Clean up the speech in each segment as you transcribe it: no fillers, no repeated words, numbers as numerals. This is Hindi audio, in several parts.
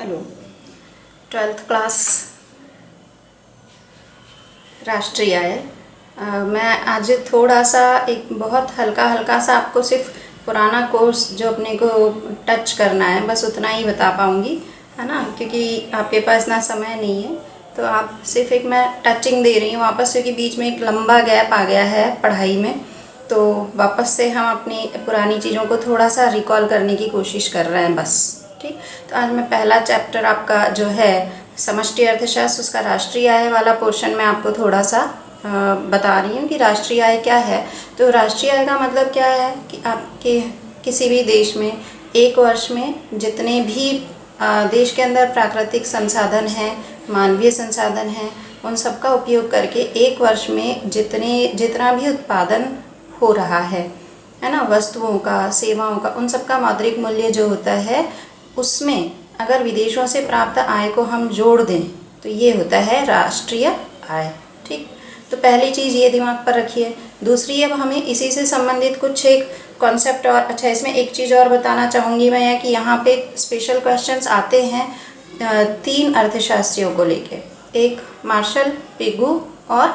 हेलो। 12th क्लास राष्ट्रीय आय। मैं आज थोड़ा सा एक बहुत हल्का सा आपको सिर्फ पुराना कोर्स जो अपने को टच करना है बस उतना ही बता पाऊँगी, है ना, क्योंकि आपके पास इतना समय नहीं है। तो आप सिर्फ एक मैं टचिंग दे रही हूँ वापस, क्योंकि बीच में एक लंबा गैप आ गया है पढ़ाई में। तो वापस से हम अपनी पुरानी चीज़ों को थोड़ा सा रिकॉल करने की कोशिश कर रहे हैं बस। ठीक, तो आज मैं पहला चैप्टर आपका जो है समष्टि अर्थशास्त्र, उसका राष्ट्रीय आय वाला पोर्शन में आपको थोड़ा सा बता रही हूँ कि राष्ट्रीय आय क्या है। तो राष्ट्रीय आय का मतलब क्या है कि आपके किसी भी देश में एक वर्ष में जितने भी देश के अंदर प्राकृतिक संसाधन हैं, मानवीय संसाधन हैं, उन सब का उपयोग करके एक वर्ष में जितना भी उत्पादन हो रहा है ना, वस्तुओं का, सेवाओं का, उन सब का मौद्रिक मूल्य जो होता है उसमें अगर विदेशों से प्राप्त आय को हम जोड़ दें तो ये होता है राष्ट्रीय आय। ठीक, तो पहली चीज़ ये दिमाग पर रखिए। दूसरी, अब हमें इसी से संबंधित कुछ एक कॉन्सेप्ट और अच्छा, इसमें एक चीज़ और बताना चाहूँगी मैं कि यहाँ पे स्पेशल क्वेश्चंस आते हैं 3 अर्थशास्त्रियों को लेके, एक मार्शल, पिगू और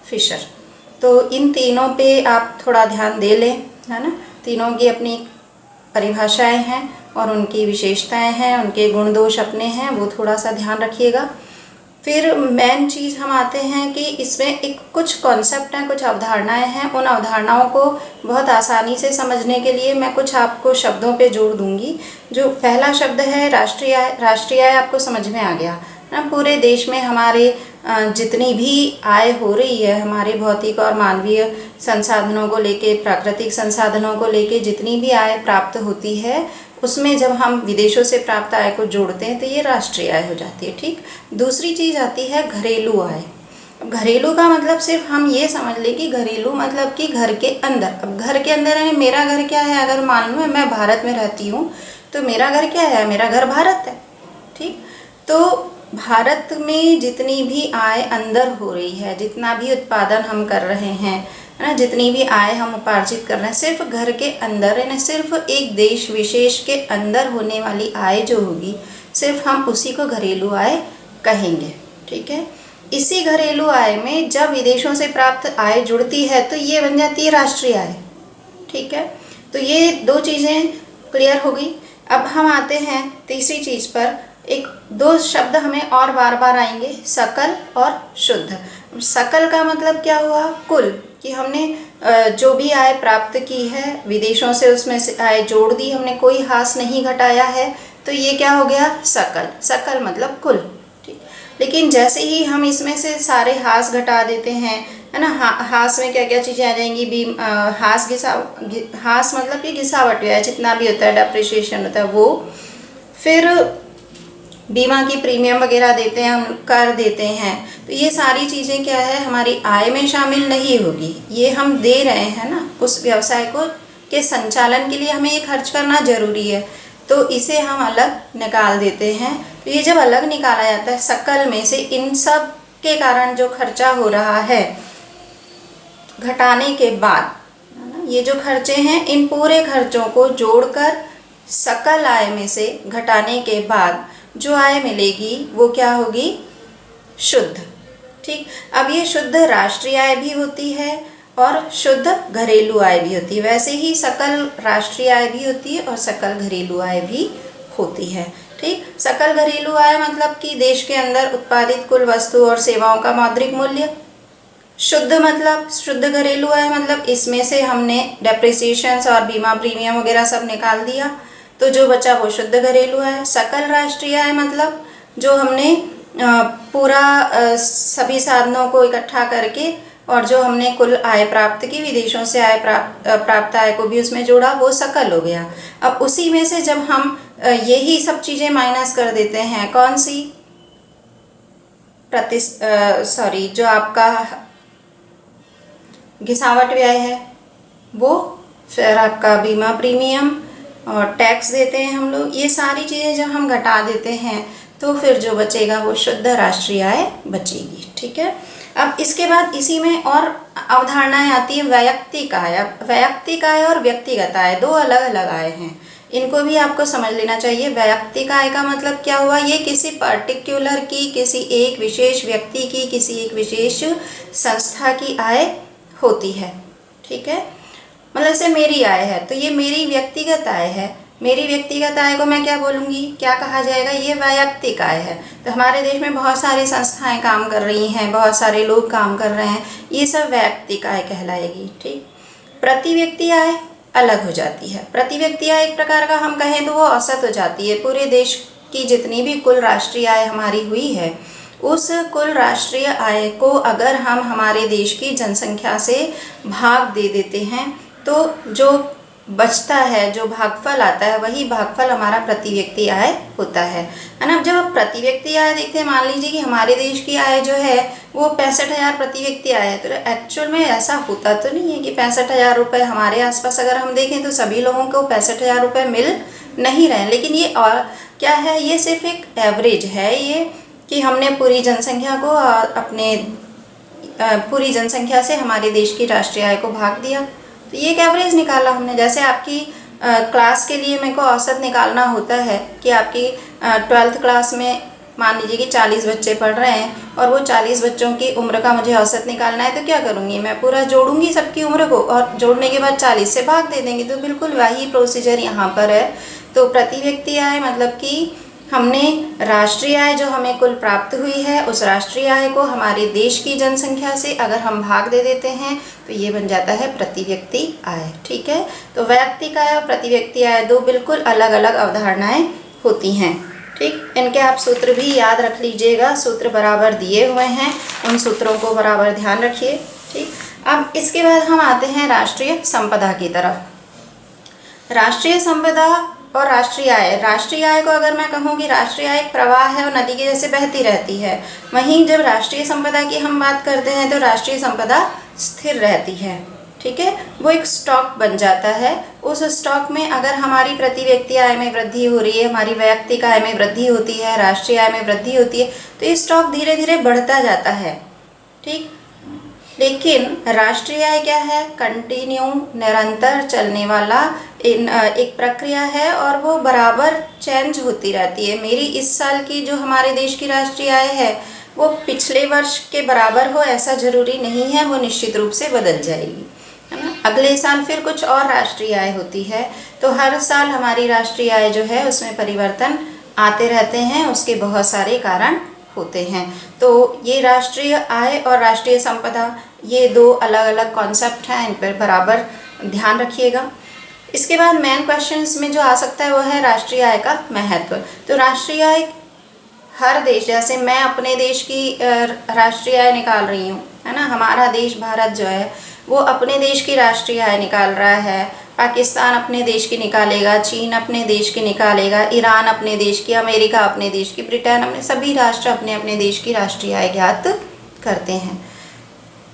फिशर। तो इन तीनों पे आप थोड़ा ध्यान दे लें, है ना। तीनों की अपनी परिभाषाएं हैं और उनकी विशेषताएं हैं, उनके गुण दोष अपने हैं, वो थोड़ा सा ध्यान रखिएगा। फिर मेन चीज़ हम आते हैं कि इसमें एक कुछ कॉन्सेप्ट हैं, कुछ अवधारणाएं हैं। उन अवधारणाओं को बहुत आसानी से समझने के लिए मैं कुछ आपको शब्दों पे जोड़ दूंगी। जो पहला शब्द है राष्ट्रीय आय। राष्ट्रीय आय आपको समझ में आ गया ना। पूरे देश में हमारे जितनी भी आय हो रही है, हमारे भौतिक और मानवीय संसाधनों को लेके, प्राकृतिक संसाधनों को लेके जितनी भी आय प्राप्त होती है, उसमें जब हम विदेशों से प्राप्त आय को जोड़ते हैं तो ये राष्ट्रीय आय हो जाती है। ठीक, दूसरी चीज़ आती है घरेलू आय। अब घरेलू का मतलब सिर्फ हम ये समझ लें कि घरेलू मतलब कि घर के अंदर। अब घर के अंदर यानी मेरा घर क्या है, अगर मान लो मैं भारत में रहती हूँ तो मेरा घर क्या है, मेरा घर भारत है। ठीक, तो भारत में जितनी भी आय अंदर हो रही है, जितना भी उत्पादन हम कर रहे हैं, है ना, जितनी भी आय हम उपार्जित कर रहे हैं, सिर्फ घर के अंदर, है ना, सिर्फ एक देश विशेष के अंदर होने वाली आय जो होगी, सिर्फ हम उसी को घरेलू आय कहेंगे। ठीक है, इसी घरेलू आय में जब विदेशों से प्राप्त आय जुड़ती है तो ये बन जाती है राष्ट्रीय आय। ठीक है, तो ये 2 चीज़ें क्लियर हो गई। अब हम आते हैं तीसरी चीज़ पर। एक 2 शब्द हमें और बार बार आएंगे, सकल और शुद्ध। सकल का मतलब क्या हुआ, कुल, कि हमने जो भी आय प्राप्त की है विदेशों से, उसमें से आय जोड़ दी हमने, कोई हास नहीं घटाया है, तो ये क्या हो गया, सकल। सकल मतलब कुल। ठीक, लेकिन जैसे ही हम इसमें से सारे हास घटा देते हैं, है ना, हास में क्या क्या चीज़ें आ जाएंगी, हास मतलब कि घिसावट है, जितना भी होता है, डेप्रिसिएशन होता है वो, फिर बीमा की प्रीमियम वगैरह देते हैं, हम कर देते हैं, तो ये सारी चीज़ें क्या है, हमारी आय में शामिल नहीं होगी। ये हम दे रहे हैं ना, उस व्यवसाय को के संचालन के लिए हमें ये खर्च करना ज़रूरी है, तो इसे हम अलग निकाल देते हैं। तो ये जब अलग निकाला जाता है सकल में से, इन सब के कारण जो खर्चा हो रहा है घटाने के बाद, है ना, ये जो खर्चे हैं, इन पूरे खर्चों को जोड़कर सकल आय में से घटाने के बाद जो आय मिलेगी वो क्या होगी, शुद्ध। ठीक, अब ये शुद्ध राष्ट्रीय आय भी होती है और शुद्ध घरेलू आय भी होती है। वैसे ही सकल राष्ट्रीय आय भी होती है और सकल घरेलू आय भी होती है। ठीक, सकल घरेलू आय मतलब कि देश के अंदर उत्पादित कुल वस्तु और सेवाओं का मौद्रिक मूल्य। शुद्ध मतलब, शुद्ध घरेलू आय मतलब इसमें से हमने डेप्रिसिएशंस और बीमा प्रीमियम वगैरह सब निकाल दिया, तो जो बचा वो शुद्ध घरेलू है। सकल राष्ट्रीय आय मतलब जो हमने पूरा सभी साधनों को इकट्ठा करके और जो हमने कुल आय प्राप्त की, विदेशों से आय प्राप्त आय को भी उसमें जोड़ा, वो सकल हो गया। अब उसी में से जब हम यही सब चीज़ें माइनस कर देते हैं, कौन सी, जो आपका घिसावट व्यय है वो, फिर आपका बीमा प्रीमियम और टैक्स देते हैं हम लोग, ये सारी चीज़ें जब हम घटा देते हैं तो फिर जो बचेगा वो शुद्ध राष्ट्रीय आय बचेगी। ठीक है, अब इसके बाद इसी में और अवधारणाएं आती है वैयक्तिक आय। अब वैयक्तिक आय और व्यक्तिगत आय 2 अलग अलग आय हैं। इनको भी आपको समझ लेना चाहिए। वैयक्तिक आय का मतलब क्या हुआ, ये किसी पर्टिकुलर की, किसी एक विशेष व्यक्ति की, किसी एक विशेष संस्था की आय होती है। ठीक है, मतलब जैसे मेरी आय है तो ये मेरी व्यक्तिगत आय है। मेरी व्यक्तिगत आय को मैं क्या बोलूँगी, क्या कहा जाएगा, ये वैयक्तिक आय है। तो हमारे देश में बहुत सारी संस्थाएं काम कर रही हैं, बहुत सारे लोग काम कर रहे हैं, ये सब वैयक्तिक आय कहलाएगी। ठीक, प्रति व्यक्ति आय अलग हो जाती है। प्रति व्यक्ति आय एक प्रकार का हम कहें तो वो औसत हो जाती है। पूरे देश की जितनी भी कुल राष्ट्रीय आय हमारी हुई है, उस कुल राष्ट्रीय आय को अगर हम हमारे देश की जनसंख्या से भाग दे देते हैं तो जो बचता है, जो भागफल आता है, वही भागफल हमारा प्रति व्यक्ति आय होता है ना। जब प्रति व्यक्ति आय देखते हैं, मान लीजिए कि हमारे देश की आय जो है वो 65,000 प्रति व्यक्ति आय है, तो एक्चुअल में ऐसा होता तो नहीं है कि 65,000 रुपये हमारे आसपास अगर हम देखें तो सभी लोगों को 65,000 रुपये मिल नहीं रहे। लेकिन ये और क्या है, ये सिर्फ एक एवरेज है, ये कि हमने पूरी जनसंख्या को अपने पूरी जनसंख्या से हमारे देश की राष्ट्रीय आय को भाग दिया, तो ये एक एवरेज निकाला हमने। जैसे आपकी क्लास के लिए मेरे को औसत निकालना होता है कि आपकी 12th क्लास में मान लीजिए कि 40 बच्चे पढ़ रहे हैं और वो 40 बच्चों की उम्र का मुझे औसत निकालना है, तो क्या करूँगी, मैं पूरा जोड़ूंगी सबकी उम्र को और जोड़ने के बाद 40 से भाग दे देंगे। तो बिल्कुल वही प्रोसीजर यहाँ पर है। तो प्रति व्यक्ति आय मतलब कि हमने राष्ट्रीय आय जो हमें कुल प्राप्त हुई है, उस राष्ट्रीय आय को हमारे देश की जनसंख्या से अगर हम भाग दे देते हैं तो ये बन जाता है प्रति व्यक्ति आय। ठीक है, तो वैयक्तिक आय और प्रति व्यक्ति आय दो बिल्कुल अलग अलग अवधारणाएं होती हैं। ठीक, इनके आप सूत्र भी याद रख लीजिएगा, सूत्र बराबर दिए हुए हैं, उन सूत्रों को बराबर ध्यान रखिए। ठीक, अब इसके बाद हम आते हैं राष्ट्रीय संपदा की तरफ। राष्ट्रीय संपदा और राष्ट्रीय आय। राष्ट्रीय आय को अगर मैं कहूँ कि राष्ट्रीय आय एक प्रवाह है और नदी के जैसे बहती रहती है, वहीं जब राष्ट्रीय संपदा की हम बात करते हैं तो राष्ट्रीय संपदा स्थिर रहती है। ठीक है, वो एक स्टॉक बन जाता है। उस स्टॉक में अगर हमारी प्रति व्यक्ति आय में वृद्धि हो रही है, हमारी वैयक्तिक आय में वृद्धि होती है, राष्ट्रीय आय में वृद्धि होती है, तो ये स्टॉक धीरे धीरे बढ़ता जाता है। ठीक, लेकिन राष्ट्रीय आय क्या है, कंटिन्यू निरंतर चलने वाला एक प्रक्रिया है और वो बराबर चेंज होती रहती है। मेरी इस साल की जो हमारे देश की राष्ट्रीय आय है वो पिछले वर्ष के बराबर हो ऐसा ज़रूरी नहीं है, वो निश्चित रूप से बदल जाएगी, है ना। अगले साल फिर कुछ और राष्ट्रीय आय होती है, तो हर साल हमारी राष्ट्रीय आय जो है उसमें परिवर्तन आते रहते हैं, उसके बहुत सारे कारण होते हैं। तो ये राष्ट्रीय आय और राष्ट्रीय संपदा ये दो अलग अलग कॉन्सेप्ट हैं, इन पर बराबर ध्यान रखिएगा। इसके बाद मेन क्वेश्चन में जो आ सकता है वो है राष्ट्रीय आय का महत्व। तो राष्ट्रीय आय हर देश, जैसे मैं अपने देश की राष्ट्रीय आय निकाल रही हूँ, है ना, हमारा देश भारत जो है वो अपने देश की राष्ट्रीय आय निकाल रहा है, पाकिस्तान अपने देश की निकालेगा, चीन अपने देश की निकालेगा, ईरान अपने देश की, अमेरिका अपने देश की, ब्रिटेन अपने, सभी राष्ट्र अपने अपने देश की राष्ट्रीय आय ज्ञात करते हैं।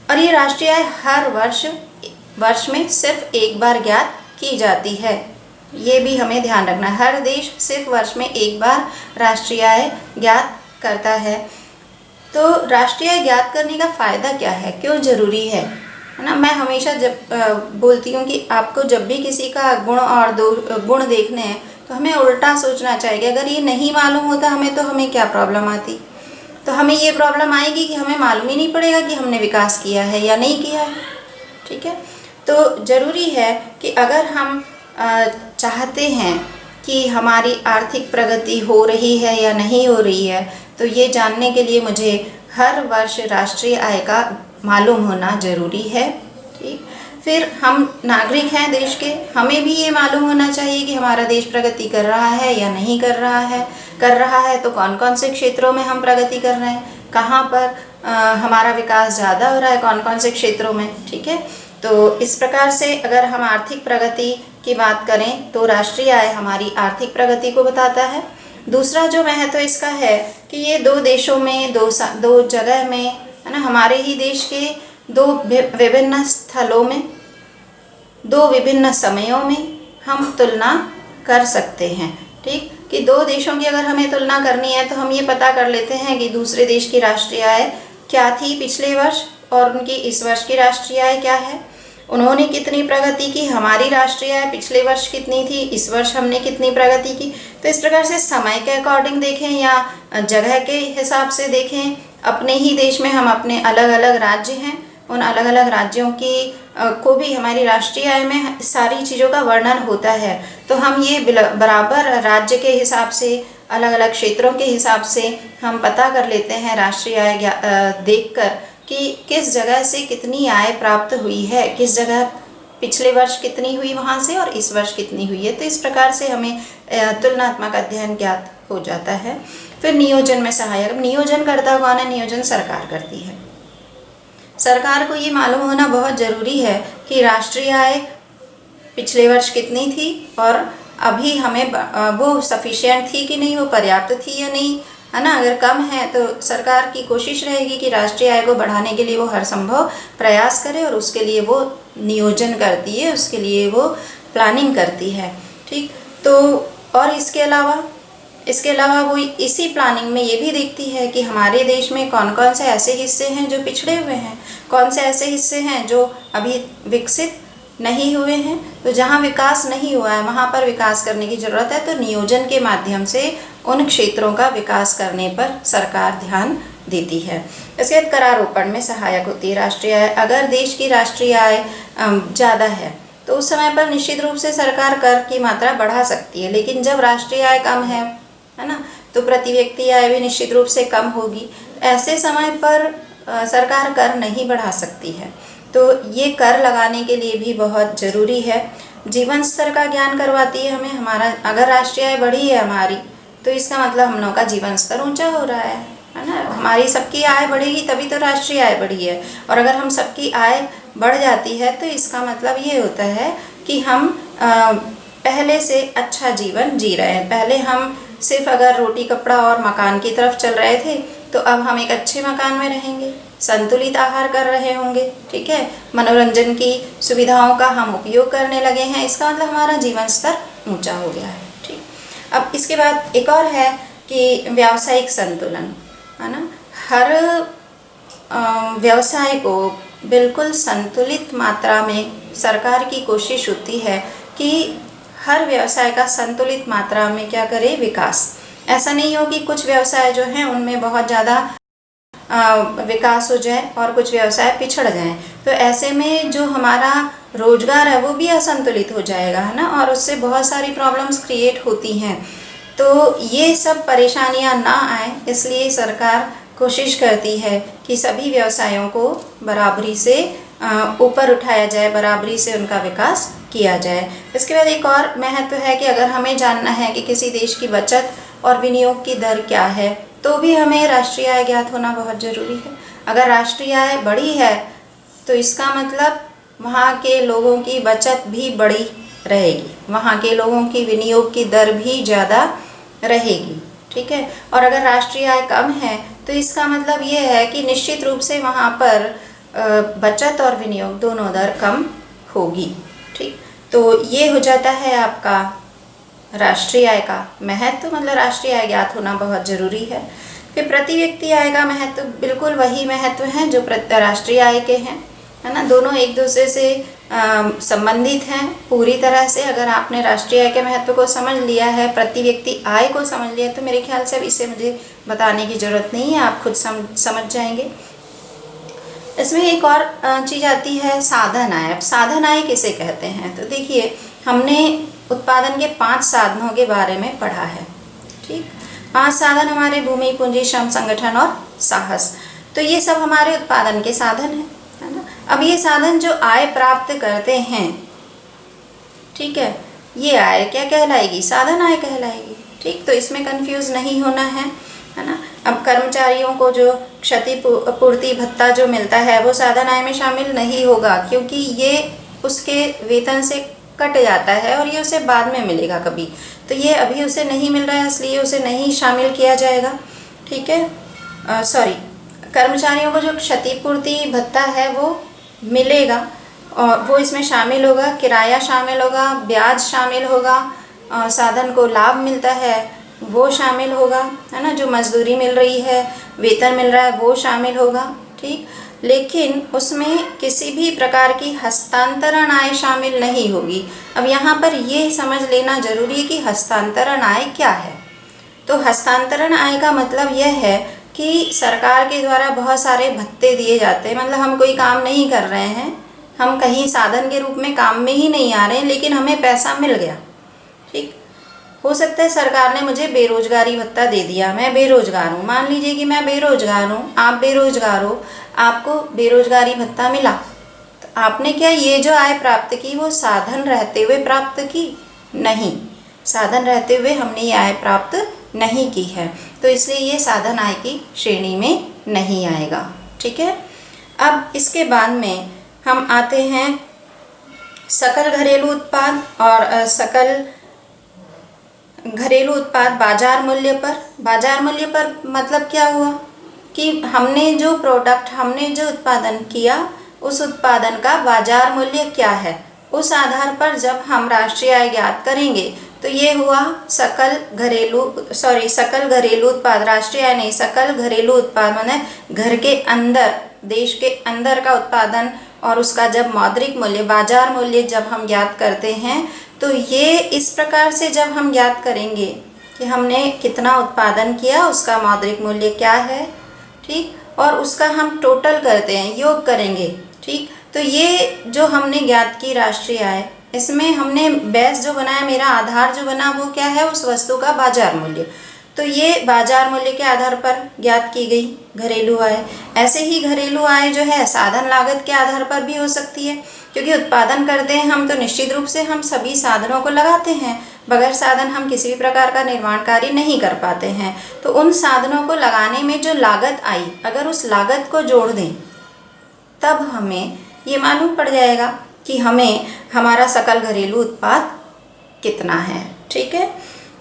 और ये राष्ट्रीय आय हर वर्ष में सिर्फ एक बार ज्ञात की जाती है, ये भी हमें ध्यान रखना है। हर देश सिर्फ वर्ष में एक बार राष्ट्रीय आय ज्ञात करता है। तो राष्ट्रीय आय ज्ञात करने का फ़ायदा क्या है, क्यों ज़रूरी है ना। मैं हमेशा जब बोलती हूँ कि आपको जब भी किसी का गुण और दो गुण देखने हैं तो हमें उल्टा सोचना चाहिए। अगर ये नहीं मालूम होता हमें तो हमें क्या प्रॉब्लम आती, तो हमें ये प्रॉब्लम आएगी कि हमें मालूम ही नहीं पड़ेगा कि हमने विकास किया है या नहीं किया है। ठीक है, तो ज़रूरी है कि अगर हम चाहते हैं कि हमारी आर्थिक प्रगति हो रही है या नहीं हो रही है, तो ये जानने के लिए मुझे हर वर्ष राष्ट्रीय आय का मालूम होना ज़रूरी है। ठीक, फिर हम नागरिक हैं देश के, हमें भी ये मालूम होना चाहिए कि हमारा देश प्रगति कर रहा है या नहीं कर रहा है। कर रहा है तो कौन कौन से क्षेत्रों में हम प्रगति कर रहे हैं, कहाँ पर हमारा विकास ज़्यादा हो रहा है, कौन कौन से क्षेत्रों में। ठीक है, तो इस प्रकार से अगर हम आर्थिक प्रगति की बात करें तो राष्ट्रीय आय हमारी आर्थिक प्रगति को बताता है। दूसरा जो महत्व इसका है कि ये दो देशों में, दो जगह में, है ना, हमारे ही देश के दो विभिन्न स्थलों में, दो विभिन्न समयों में हम तुलना कर सकते हैं। ठीक, कि दो देशों की अगर हमें तुलना करनी है तो हम ये पता कर लेते हैं कि दूसरे देश की राष्ट्रीय आय क्या थी पिछले वर्ष और उनकी इस वर्ष की राष्ट्रीय आय क्या है। उन्होंने कितनी प्रगति की, हमारी राष्ट्रीय आय पिछले वर्ष कितनी थी, इस वर्ष हमने कितनी प्रगति की। तो इस प्रकार से समय के अकॉर्डिंग देखें या जगह के हिसाब से देखें। अपने ही देश में हम अपने अलग अलग राज्य हैं, उन अलग अलग राज्यों की को भी हमारी राष्ट्रीय आय में सारी चीज़ों का वर्णन होता है। तो हम ये बराबर राज्य के हिसाब से, अलग अलग क्षेत्रों के हिसाब से हम पता कर लेते हैं राष्ट्रीय आय देखकर कि किस जगह से कितनी आय प्राप्त हुई है, किस जगह पिछले वर्ष कितनी हुई वहाँ से और इस वर्ष कितनी हुई है। तो इस प्रकार से हमें तुलनात्मक अध्ययन ज्ञात हो जाता है। फिर नियोजन में सहायक। नियोजन करता कौन है? नियोजन सरकार करती है। सरकार को ये मालूम होना बहुत ज़रूरी है कि राष्ट्रीय आय पिछले वर्ष कितनी थी और अभी हमें वो सफिशिएंट थी कि नहीं, वो पर्याप्त थी या नहीं, है ना। अगर कम है तो सरकार की कोशिश रहेगी कि राष्ट्रीय आय को बढ़ाने के लिए वो हर संभव प्रयास करे और उसके लिए वो नियोजन करती है, उसके लिए वो प्लानिंग करती है। ठीक, तो और इसके अलावा वो इसी प्लानिंग में ये भी देखती है कि हमारे देश में कौन कौन से ऐसे हिस्से हैं जो पिछड़े हुए हैं, कौन से ऐसे हिस्से हैं जो अभी विकसित नहीं हुए हैं। तो जहाँ विकास नहीं हुआ है वहाँ पर विकास करने की ज़रूरत है। तो नियोजन के माध्यम से उन क्षेत्रों का विकास करने पर सरकार ध्यान देती है। इसके बाद करारोपण में सहायक होती है राष्ट्रीय आय। अगर देश की राष्ट्रीय आय ज़्यादा है तो उस समय पर निश्चित रूप से सरकार कर की मात्रा बढ़ा सकती है, लेकिन जब राष्ट्रीय आय कम है ना, तो प्रति व्यक्ति आय भी निश्चित रूप से कम होगी। ऐसे समय पर सरकार कर नहीं बढ़ा सकती है। तो ये कर लगाने के लिए भी बहुत ज़रूरी है। जीवन स्तर का ज्ञान करवाती है हमें। हमारा अगर राष्ट्रीय आय बढ़ी है हमारी, तो इसका मतलब हम लोगों का जीवन स्तर ऊंचा हो रहा है ना। हमारी सबकी आय बढ़ेगी तभी तो राष्ट्रीय आय बढ़ी है। और अगर हम सबकी आय बढ़ जाती है तो इसका मतलब ये होता है कि हम पहले से अच्छा जीवन जी रहे हैं। पहले हम सिर्फ अगर रोटी कपड़ा और मकान की तरफ चल रहे थे, तो अब हम एक अच्छे मकान में रहेंगे, संतुलित आहार कर रहे होंगे, ठीक है, मनोरंजन की सुविधाओं का हम उपयोग करने लगे हैं। इसका मतलब हमारा जीवन स्तर ऊंचा हो गया है। ठीक, अब इसके बाद एक और है कि व्यावसायिक संतुलन, है ना। हर व्यवसाय को बिल्कुल संतुलित मात्रा में सरकार की कोशिश होती है कि हर व्यवसाय का संतुलित मात्रा में क्या करे, विकास। ऐसा नहीं हो कि कुछ व्यवसाय जो हैं उनमें बहुत ज़्यादा विकास हो जाए और कुछ व्यवसाय पिछड़ जाएं। तो ऐसे में जो हमारा रोजगार है वो भी असंतुलित हो जाएगा, है ना, और उससे बहुत सारी प्रॉब्लम्स क्रिएट होती हैं। तो ये सब परेशानियां ना आए, इसलिए सरकार कोशिश करती है कि सभी व्यवसायों को बराबरी से ऊपर उठाया जाए, बराबरी से उनका विकास किया जाए। इसके बाद एक और महत्व है कि अगर हमें जानना है कि किसी देश की बचत और विनियोग की दर क्या है, तो भी हमें राष्ट्रीय आय ज्ञात होना बहुत ज़रूरी है। अगर राष्ट्रीय आय बढ़ी है तो इसका मतलब वहाँ के लोगों की बचत भी बड़ी रहेगी, वहाँ के लोगों की विनियोग की दर भी ज़्यादा रहेगी, ठीक है। और अगर राष्ट्रीय आय कम है तो इसका मतलब ये है कि निश्चित रूप से वहाँ पर बचत और विनियोग दोनों दर कम होगी, ठीक। तो ये हो जाता है आपका राष्ट्रीय आय का महत्व, मतलब राष्ट्रीय आय ज्ञात होना बहुत ज़रूरी है। फिर प्रति व्यक्ति आय का महत्व बिल्कुल वही महत्व है जो राष्ट्रीय आय के हैं, है ना। दोनों एक दूसरे से संबंधित हैं पूरी तरह से। अगर आपने राष्ट्रीय आय के महत्व को समझ लिया है, प्रति व्यक्ति आय को समझ लिया, तो मेरे ख्याल से अब इसे मुझे बताने की ज़रूरत नहीं है, आप खुद समझ जाएंगे। इसमें एक और चीज़ आती है साधन आय। अब साधन आय किसे कहते हैं, तो देखिए हमने उत्पादन के 5 साधनों के बारे में पढ़ा है, ठीक। 5 साधन हमारे भूमि, पूंजी, श्रम, संगठन और साहस। तो ये सब हमारे उत्पादन के साधन हैं, है ना। अब ये साधन जो आय प्राप्त करते हैं, ठीक है, ये आय क्या कहलाएगी, साधन आय कहलाएगी, ठीक। तो इसमें कंफ्यूज नहीं होना है ना। अब कर्मचारियों को जो क्षतिपूर्ति भत्ता जो मिलता है वो साधन आय में शामिल नहीं होगा, क्योंकि ये उसके वेतन से कट जाता है और ये उसे बाद में मिलेगा कभी। तो ये अभी उसे नहीं मिल रहा है, इसलिए उसे नहीं शामिल किया जाएगा, ठीक है। सॉरी, कर्मचारियों को जो क्षतिपूर्ति भत्ता है वो मिलेगा और वो इसमें शामिल होगा। किराया शामिल होगा, ब्याज शामिल होगा, साधन को लाभ मिलता है वो शामिल होगा, है ना। जो मजदूरी मिल रही है, वेतन मिल रहा है वो शामिल होगा, ठीक। लेकिन उसमें किसी भी प्रकार की हस्तांतरण आय शामिल नहीं होगी। अब यहाँ पर ये समझ लेना जरूरी है कि हस्तांतरण आय क्या है। तो हस्तांतरण आय का मतलब यह है कि सरकार के द्वारा बहुत सारे भत्ते दिए जाते हैं, मतलब हम कोई काम नहीं कर रहे हैं, हम कहीं साधन के रूप में काम में ही नहीं आ रहे हैं, लेकिन हमें पैसा मिल गया। ठीक, हो सकता है सरकार ने मुझे बेरोजगारी भत्ता दे दिया, मैं बेरोजगार हूँ, मान लीजिए कि मैं बेरोजगार हूँ, आप बेरोजगार हो, आपको बेरोजगारी भत्ता मिला, तो आपने क्या ये जो आय प्राप्त की वो साधन रहते हुए प्राप्त की? नहीं, साधन रहते हुए हमने ये आय प्राप्त नहीं की है, तो इसलिए ये साधन आय की श्रेणी में नहीं आएगा। ठीक है, अब इसके बाद में हम आते हैं सकल घरेलू उत्पाद और सकल घरेलू उत्पाद बाजार मूल्य पर। बाजार मूल्य पर मतलब क्या हुआ कि हमने जो प्रोडक्ट, हमने जो उत्पादन किया, उस उत्पादन का बाजार मूल्य क्या है, उस आधार पर जब हम राष्ट्रीय आय ज्ञात करेंगे तो ये हुआ सकल घरेलू उत्पाद, राष्ट्रीय आय नहीं, सकल घरेलू उत्पाद माने घर के अंदर, देश के अंदर का उत्पादन, और उसका जब मौद्रिक मूल्य, बाजार मूल्य जब हम ज्ञात करते हैं तो ये इस प्रकार से जब हम ज्ञात करेंगे कि हमने कितना उत्पादन किया, उसका मौद्रिक मूल्य क्या है, ठीक, और उसका हम टोटल करते हैं, योग करेंगे। ठीक, तो ये जो हमने ज्ञात की राष्ट्रीय आय, इसमें हमने बेस जो बनाया, मेरा आधार जो बना वो क्या है, उस वस्तु का बाजार मूल्य। तो ये बाजार मूल्य के आधार पर ज्ञात की गई घरेलू आय। ऐसे ही घरेलू आय जो है साधन लागत के आधार पर भी हो सकती है, क्योंकि उत्पादन करते हैं हम तो निश्चित रूप से हम सभी साधनों को लगाते हैं, बगैर साधन हम किसी भी प्रकार का निर्माण कार्य नहीं कर पाते हैं। तो उन साधनों को लगाने में जो लागत आई, अगर उस लागत को जोड़ दें तब हमें ये मालूम पड़ जाएगा कि हमें हमारा सकल घरेलू उत्पाद कितना है। ठीक है,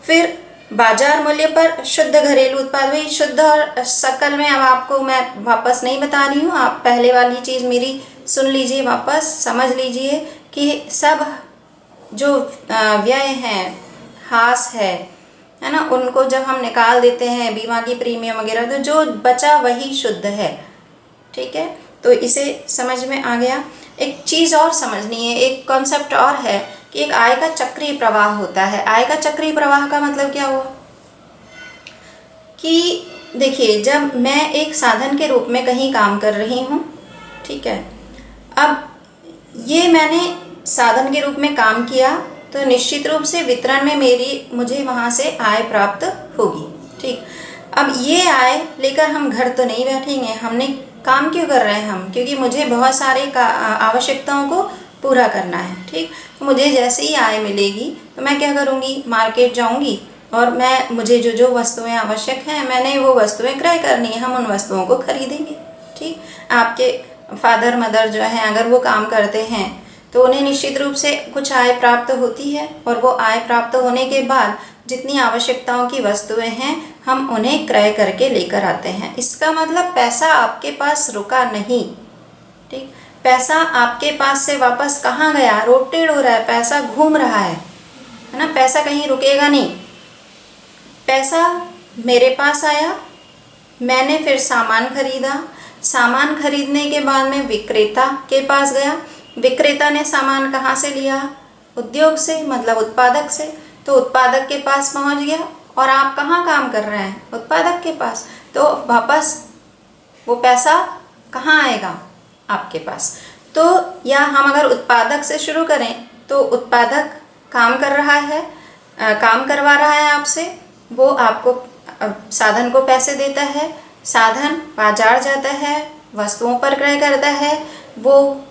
फिर बाजार मूल्य पर शुद्ध घरेलू उत्पाद, वही शुद्ध और सकल में अब आपको मैं वापस नहीं बता रही हूँ, आप पहले वाली चीज़ मेरी सुन लीजिए, वापस समझ लीजिए कि सब जो व्यय हैं, हास है ना, उनको जब हम निकाल देते हैं, बीमा की प्रीमियम वगैरह, तो जो बचा वही शुद्ध है। ठीक है, तो इसे समझ में आ गया। एक चीज़ और समझनी है, एक कॉन्सेप्ट और है कि एक आय का चक्रीय प्रवाह होता है। आय का चक्रीय प्रवाह का मतलब क्या हुआ कि देखिए, जब मैं एक साधन के रूप में कहीं काम कर रही हूँ, ठीक है, अब ये मैंने साधन के रूप में काम किया तो निश्चित रूप से वितरण में मुझे वहाँ से आय प्राप्त होगी। ठीक, अब ये आय लेकर हम घर तो नहीं बैठेंगे, हमने काम क्यों कर रहे हैं हम, क्योंकि मुझे बहुत सारे आवश्यकताओं को पूरा करना है। ठीक, तो मुझे जैसे ही आय मिलेगी तो मैं क्या करूँगी, मार्केट जाऊँगी और मुझे जो वस्तुएं आवश्यक हैं, मैंने वो वस्तुएं क्रय करनी है, हम उन वस्तुओं को खरीदेंगे। ठीक, आपके फादर मदर जो हैं अगर वो काम करते हैं तो उन्हें निश्चित रूप से कुछ आय प्राप्त होती है, और वो आय प्राप्त होने के बाद जितनी आवश्यकताओं की वस्तुएं हैं हम उन्हें क्रय करके लेकर आते हैं। इसका मतलब पैसा आपके पास रुका नहीं। ठीक, पैसा आपके पास से वापस कहाँ गया, रोटेट हो रहा है, पैसा घूम रहा है ना, पैसा कहीं रुकेगा नहीं। पैसा मेरे पास आया, मैंने फिर सामान खरीदा, सामान खरीदने के बाद में विक्रेता के पास गया, विक्रेता ने सामान कहाँ से लिया, उद्योग से, मतलब उत्पादक से, तो उत्पादक के पास पहुँच गया, और आप कहाँ काम कर रहे हैं, उत्पादक के पास, तो वापस वो पैसा कहाँ आएगा, आपके पास। तो या हम अगर उत्पादक से शुरू करें तो उत्पादक काम कर रहा है, काम करवा रहा है आपसे, वो आपको साधन को पैसे देता है, साधन बाजार जाता है, वस्तुओं पर क्रय करता है, वो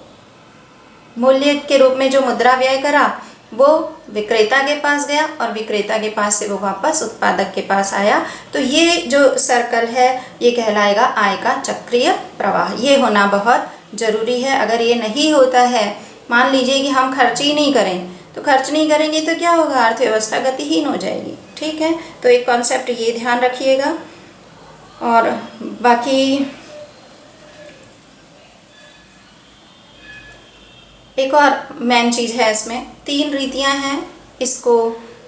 मूल्य के रूप में जो मुद्रा व्यय करा वो विक्रेता के पास गया, और विक्रेता के पास से वो वापस उत्पादक के पास आया। तो ये जो सर्कल है ये कहलाएगा आय का चक्रीय प्रवाह। ये होना बहुत ज़रूरी है। अगर ये नहीं होता है, मान लीजिए कि हम खर्च ही नहीं करें, तो खर्च नहीं करेंगे तो क्या होगा, अर्थव्यवस्था गतिहीन हो जाएगी। ठीक है, तो एक कॉन्सेप्ट ये ध्यान रखिएगा। और बाकी एक और मेन चीज़ है, इसमें 3 रीतियां हैं इसको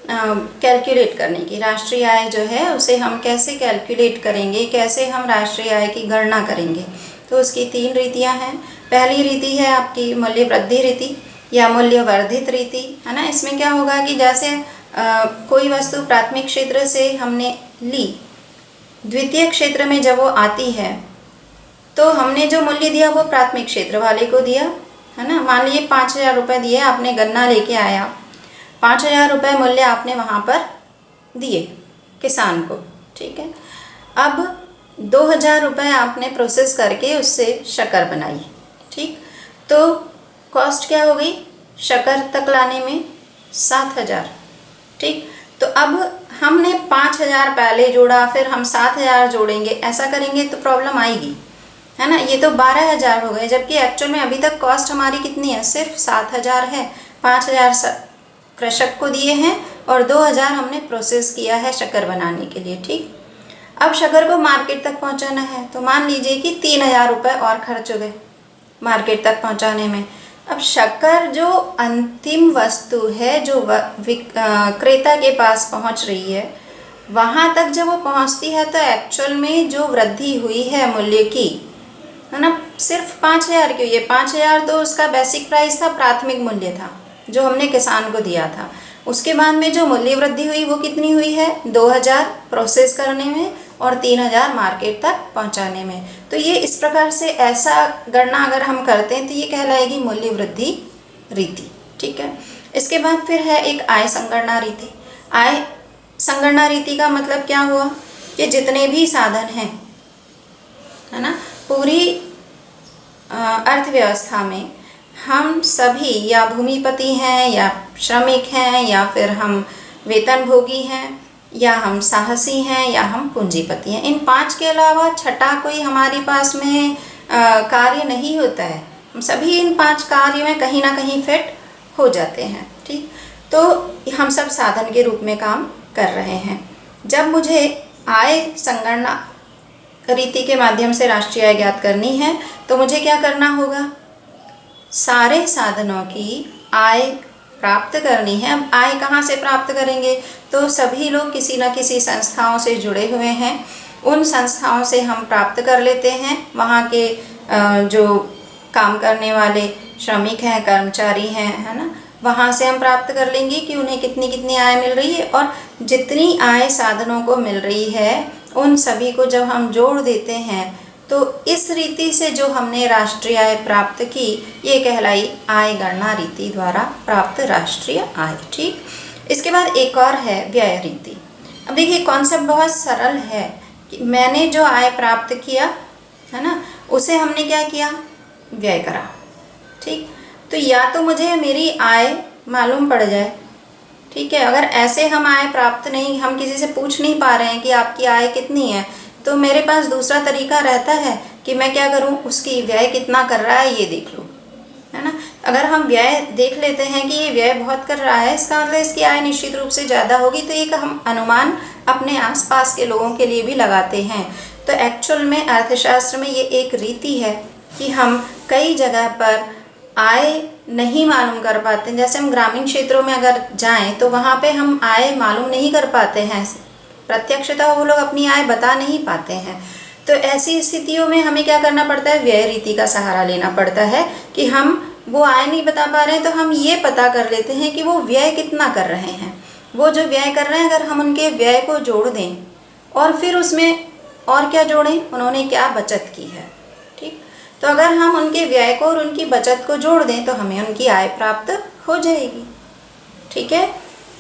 कैलकुलेट करने की। राष्ट्रीय आय जो है उसे हम कैसे कैलकुलेट करेंगे, कैसे हम राष्ट्रीय आय की गणना करेंगे, तो तो उसकी 3 रीतियाँ हैं। पहली रीति है आपकी मूल्य वृद्धि रीति या मूल्य वर्धित रीति, है ना। इसमें क्या होगा कि जैसे कोई वस्तु प्राथमिक क्षेत्र से हमने ली, द्वितीय क्षेत्र में जब वो आती है तो हमने जो मूल्य दिया वो प्राथमिक क्षेत्र वाले को दिया, है ना। मान लीजिए 5,000 रुपये दिए, आपने गन्ना लेके आया, 5,000 रुपये मूल्य आपने वहाँ पर दिए किसान को, ठीक है। अब 2,000 रुपये आपने प्रोसेस करके उससे शक्कर बनाई, ठीक। तो कॉस्ट क्या हो गई शक्कर तक लाने में 7,000, ठीक। तो अब हमने 5,000 पहले जोड़ा, फिर हम 7,000 जोड़ेंगे, ऐसा करेंगे तो प्रॉब्लम आएगी, है ना। ये तो 12,000 हो गए, जबकि एक्चुअल में अभी तक कॉस्ट हमारी कितनी है, सिर्फ 7,000 है। 5,000 कृषक को दिए हैं और 2,000 हमने प्रोसेस किया है शक्कर बनाने के लिए, ठीक। अब शक्कर को मार्केट तक पहुंचाना है, तो मान लीजिए कि 3,000 रुपये और खर्च हो गए मार्केट तक पहुंचाने में। अब शक्कर जो अंतिम वस्तु है जो क्रेता के पास पहुंच रही है, वहां तक जब वो पहुंचती है तो एक्चुअल में जो वृद्धि हुई है मूल्य की, है ना, सिर्फ 5,000 की हुई है। 5,000 तो उसका बेसिक प्राइस था, प्राथमिक मूल्य था जो हमने किसान को दिया था। उसके बाद में जो मूल्य वृद्धि हुई वो कितनी हुई है, 2,000 प्रोसेस करने में और 3,000 मार्केट तक पहुंचाने में। तो ये इस प्रकार से ऐसा गणना अगर हम करते हैं तो ये कहलाएगी मूल्य वृद्धि रीति, ठीक है। इसके बाद फिर है एक आय संगणना रीति। आय संगणना रीति का मतलब क्या हुआ कि जितने भी साधन हैं, है ना, पूरी अर्थव्यवस्था में हम सभी या भूमिपति हैं या श्रमिक हैं या फिर हम वेतनभोगी हैं या हम साहसी हैं या हम पूंजीपति हैं, इन 5 के अलावा छठा कोई हमारे पास में कार्य नहीं होता है। हम सभी इन 5 कार्य में कहीं ना कहीं फिट हो जाते हैं, ठीक। तो हम सब साधन के रूप में काम कर रहे हैं। जब मुझे आय संगणना रीति के माध्यम से राष्ट्रीय आय ज्ञात करनी है तो मुझे क्या करना होगा, सारे साधनों की आय प्राप्त करनी है। अब आय कहाँ से प्राप्त करेंगे, तो सभी लोग किसी न किसी संस्थाओं से जुड़े हुए हैं, उन संस्थाओं से हम प्राप्त कर लेते हैं। वहाँ के जो काम करने वाले श्रमिक हैं, कर्मचारी हैं, है ना, वहाँ से हम प्राप्त कर लेंगे कि उन्हें कितनी कितनी आय मिल रही है, और जितनी आय साधनों को मिल रही है उन सभी को जब हम जोड़ देते हैं तो इस रीति से जो हमने राष्ट्रीय आय प्राप्त की ये कहलाई आय गणना रीति द्वारा प्राप्त राष्ट्रीय आय, ठीक। इसके बाद एक और है व्यय रीति। अब देखिए कॉन्सेप्ट बहुत सरल है कि मैंने जो आय प्राप्त किया, है ना, उसे हमने क्या किया, व्यय करा, ठीक। तो या तो मुझे मेरी आय मालूम पड़ जाए, ठीक है। अगर ऐसे हम आय प्राप्त नहीं, हम किसी से पूछ नहीं पा रहे हैं कि आपकी आय कितनी है, तो मेरे पास दूसरा तरीका रहता है कि मैं क्या करूं, उसकी व्यय कितना कर रहा है ये देख लूं, है ना। अगर हम व्यय देख लेते हैं कि ये व्यय बहुत कर रहा है, इसका मतलब इसकी आय निश्चित रूप से ज़्यादा होगी, तो एक हम अनुमान अपने आसपास के लोगों के लिए भी लगाते हैं। तो एक्चुअल में अर्थशास्त्र में ये एक रीति है कि हम कई जगह पर आय नहीं मालूम कर पाते हैं। जैसे हम ग्रामीण क्षेत्रों में अगर जाएं तो वहाँ पे हम आय मालूम नहीं कर पाते हैं, प्रत्यक्षतः वो लोग अपनी आय बता नहीं पाते हैं। तो ऐसी स्थितियों में हमें क्या करना पड़ता है, व्यय रीति का सहारा लेना पड़ता है कि हम वो आय नहीं बता पा रहे हैं तो हम ये पता कर लेते हैं कि वो व्यय कितना कर रहे हैं। वो जो व्यय कर रहे हैं अगर हम उनके व्यय को जोड़ दें और फिर उसमें और क्या जोड़ें, उन्होंने क्या बचत की है, ठीक। तो अगर हम उनके व्यय को और उनकी बचत को जोड़ दें तो हमें उनकी आय प्राप्त हो जाएगी, ठीक है।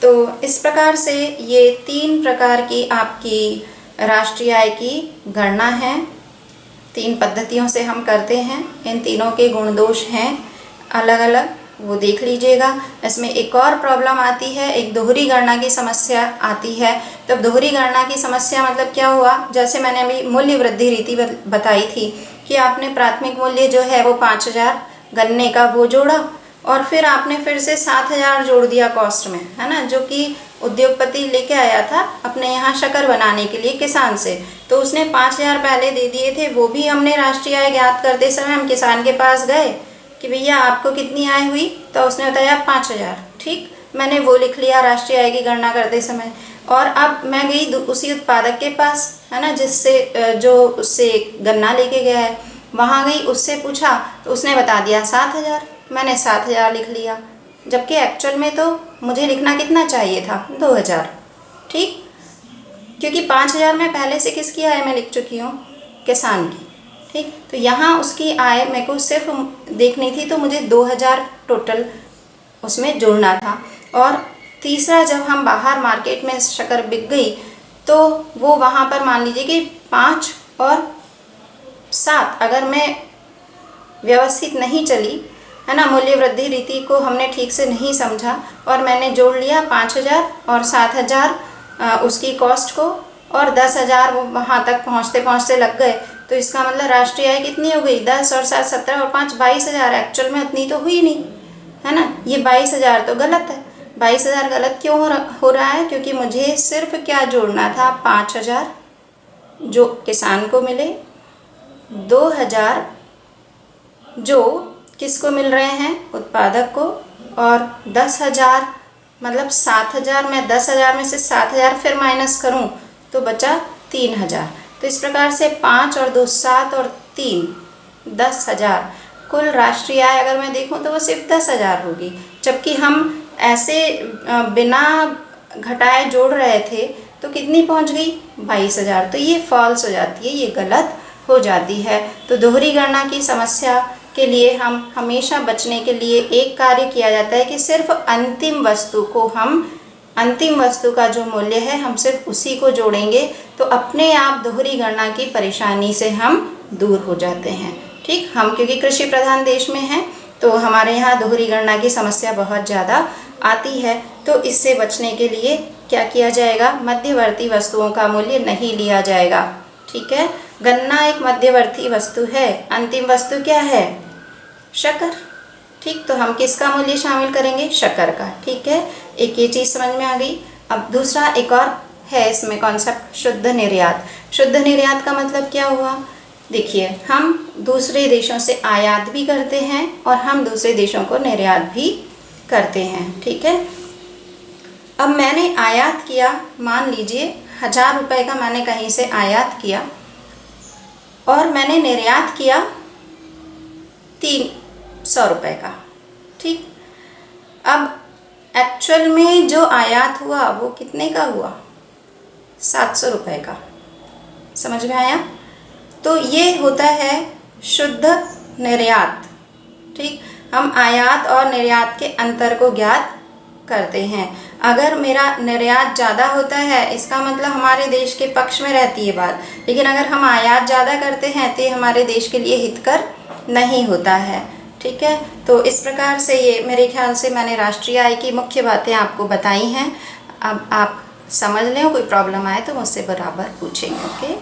तो इस प्रकार से ये 3 प्रकार की आपकी राष्ट्रीय आय की गणना है, 3 पद्धतियों से हम करते हैं। इन तीनों के गुण दोष हैं अलग अलग, वो देख लीजिएगा। इसमें एक और प्रॉब्लम आती है, एक दोहरी गणना की समस्या आती है। तो दोहरी गणना की समस्या मतलब क्या हुआ, जैसे मैंने अभी मूल्य वृद्धि रीति बताई थी कि आपने प्राथमिक मूल्य जो है वो 5,000 गन्ने का वो जोड़ा और फिर आपने फिर से 7,000 जोड़ दिया कॉस्ट में, है ना, जो कि उद्योगपति लेके आया था अपने यहाँ शक्कर बनाने के लिए किसान से। तो उसने 5,000 पहले दे दिए थे, वो भी हमने राष्ट्रीय आय ज्ञात करते समय हम किसान के पास गए कि भैया आपको कितनी आय हुई, तो उसने बताया 5,000, ठीक। मैंने वो लिख लिया राष्ट्रीय आय की गणना करते समय। और अब मैं गई उसी उत्पादक के पास, है ना, जिससे जो उससे गन्ना लेके गया है, वहाँ गई, उससे पूछा तो उसने बता दिया 7,000। मैंने 7,000 लिख लिया, जबकि एक्चुअल में तो मुझे लिखना कितना चाहिए था, 2,000। ठीक, क्योंकि 5,000 मैं पहले से किसकी आय में लिख चुकी हूँ, किसान की। ठीक, तो यहाँ उसकी आय मेरे को सिर्फ देखनी थी, तो मुझे 2,000 टोटल उसमें जोड़ना था। और तीसरा, जब हम बाहर मार्केट में शक्कर बिक गई तो वो वहाँ पर मान लीजिए कि 5 और 7 अगर मैं व्यवस्थित नहीं चली, है ना, मूल्य वृद्धि रीति को हमने ठीक से नहीं समझा और मैंने जोड़ लिया 5,000 और 7,000 उसकी कॉस्ट को, और 10,000 वो वहाँ तक पहुँचते पहुँचते लग गए, तो इसका मतलब राष्ट्रीय आय कितनी हो गई, 10 और 7 17 और 5 22,000। एक्चुअल में उतनी तो हुई नहीं, है ना। ये 22,000 तो गलत है। 22,000 गलत क्यों हो रहा है, क्योंकि मुझे सिर्फ क्या जोड़ना था, 5,000 जो किसान को मिले, 2,000 जो किसको मिल रहे हैं, उत्पादक को, और 10,000 मतलब 7,000। मैं 10,000 में से 7,000 फिर माइनस करूं तो बचा 3,000। तो इस प्रकार से 5 और 2 7 और 3 10,000। कुल राष्ट्रीय आय अगर मैं देखूं तो वो सिर्फ 10,000 होगी, जबकि हम ऐसे बिना घटाए जोड़ रहे थे तो कितनी पहुंच गई, 22,000। तो ये फॉल्स हो जाती है, ये गलत हो जाती है। तो दोहरी गणना की समस्या के लिए हम हमेशा बचने के लिए एक कार्य किया जाता है कि सिर्फ अंतिम वस्तु का जो मूल्य है हम सिर्फ उसी को जोड़ेंगे, तो अपने आप दोहरी गणना की परेशानी से हम दूर हो जाते हैं। ठीक, हम क्योंकि कृषि प्रधान देश में हैं तो हमारे यहाँ दोहरी गणना की समस्या बहुत ज़्यादा आती है। तो इससे बचने के लिए क्या किया जाएगा, मध्यवर्ती वस्तुओं का मूल्य नहीं लिया जाएगा। ठीक है, गन्ना एक मध्यवर्ती वस्तु है, अंतिम वस्तु क्या है, शक्कर। ठीक, तो हम किसका मूल्य शामिल करेंगे, शक्कर का। ठीक है, एक ये चीज़ समझ में आ गई। अब दूसरा एक और है इसमें कॉन्सेप्ट, शुद्ध निर्यात। शुद्ध निर्यात का मतलब क्या हुआ, देखिए हम दूसरे देशों से आयात भी करते हैं और हम दूसरे देशों को निर्यात भी करते हैं। ठीक है, अब मैंने आयात किया, मान लीजिए 1,000 रुपये का मैंने कहीं से आयात किया और मैंने निर्यात किया 300 रुपये का। ठीक, अब एक्चुअल में जो आयात हुआ वो कितने का हुआ, 700 रुपये का। समझ में आया। तो ये होता है शुद्ध निर्यात। ठीक, हम आयात और निर्यात के अंतर को ज्ञात करते हैं। अगर मेरा निर्यात ज़्यादा होता है इसका मतलब हमारे देश के पक्ष में रहती है बात, लेकिन अगर हम आयात ज़्यादा करते हैं तो ये हमारे देश के लिए हितकर नहीं होता है। ठीक है, तो इस प्रकार से ये मेरे ख्याल से मैंने राष्ट्रीय आय की मुख्य बातें आपको बताई हैं। अब आप समझ लें, कोई प्रॉब्लम आए तो मुझसे बराबर पूछेंगे। ओके।